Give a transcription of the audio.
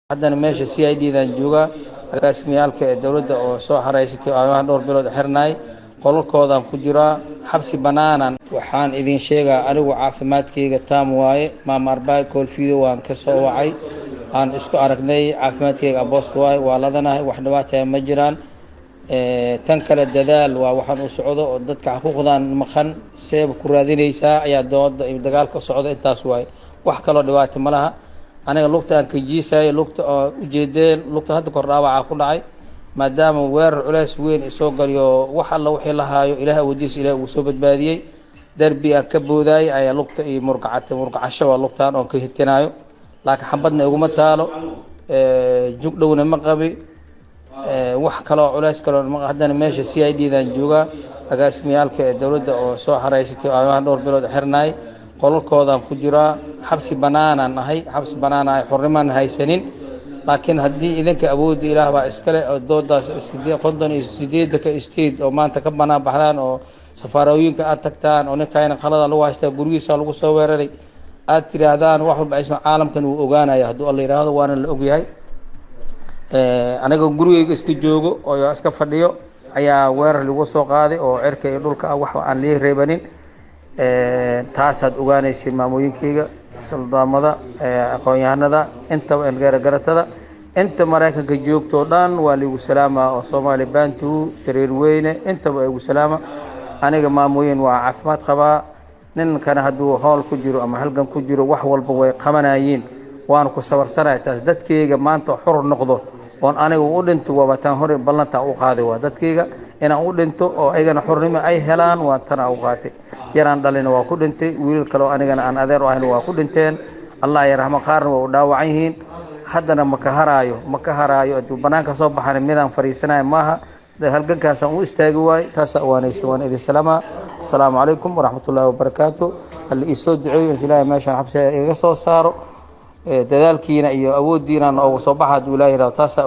haddana meesha CID-dan jooga agaasmiyaalka ee dawladda oo soo xareysatay aan dhowr bilood xirnay qolkoodan ku jira xabsi banaanan waxaan idin sheegaa anigu caafimaadkayga taam waaye maama arbaa koolfiido waan ka soo wacay aan isku aragnay caafimaadkayga abooska waaye waa ladanahay wax dhibaato ma jiraan tan kale dadaal waa waxaan u socdo oo dadka xuquuqdan maqan seeb ku raadinaysaa ayaa dooda iyo dagaalka socda intaas waaye wax kale dhibaato ma laha aniga lugta aan ka jiisay lugta oo ujeedeen lugta hadda kor dhaawaca ku dhacay maadaama weerar culays weyn soo galiyo wax alla wixii la haayo ilaahay wadiis ilaahay uu soo badbaadiyay darbi aan ka booday ayaa lugta iyo murqacasho waa lugtaan oo ka hitinayo laakiin xabadna iguma taalo jug dhowna ma qabi wax kale oo culays kale haddana meesha CID-dan jooga agaasmiyaalka ee dawladda oo soo xareysatay aan dhowr bilood xirnay qolkoodan ku jira xabsi banaanan ahay xabsi banaan ay xurrimaan haysanin laakiin haddii idinka awoodda ilaah baa iskale oo doodaas 58 ka state oo maanta ka banaan baxdaan oo safaarooyinka aad tagtaan oo ninkayna qalada lagu haystaa gurigiisa lagu soo weeraray aad tiraahdaan wax walba isma caalamkan uu ogaanaya hadduu alla yiraahdo waana la ogyahay aniga gurigayga iska joogo oo iska fadhiyo ayaa weerar lagu soo qaaday oo cirka iyo dhulka wax aan leeyahay reebanin taasaad ogaanaysiin maamooyinkayga saldaamada aqoon-yahanada inta garatada inta maraykanka joogto dhan waa liigu salaama oo Soomaali baantu tareer weyne inta waa igu salaama aniga maamooyin waa caafimaad qabaa ninkana hadduu hool ku jiro ama halgan ku jiro wax walba way qabanayeen waan ku sawarsanahay taas dadkayga maanta xor noqdo oon aniga u dhinto wabataan hore ballanta u qaaday waa dadkayga inaan u dhinto oo ayagana xornimo ay helaan waa tan u qaatay yaraan dhalina waa ku dhintay wiil kale oo anigana aan adeer u ahayn waa ku dhinteen Allah ya rahma qaarna waa u dhaawacan yihiin haddana ma ka haraayo aduu banaanka soo baxan midaan fariisanaay maaha halgankaas aan u istaagi waay taas waanaysi waan idin salaama assalaamu calaykum waraxmatullaahi wabarakaatuh hal isoo duceeyo ilaahay meeshan xabsi iga soo saaro dadaalkiina iyo awoodiina oo soo baxad ilaahay taas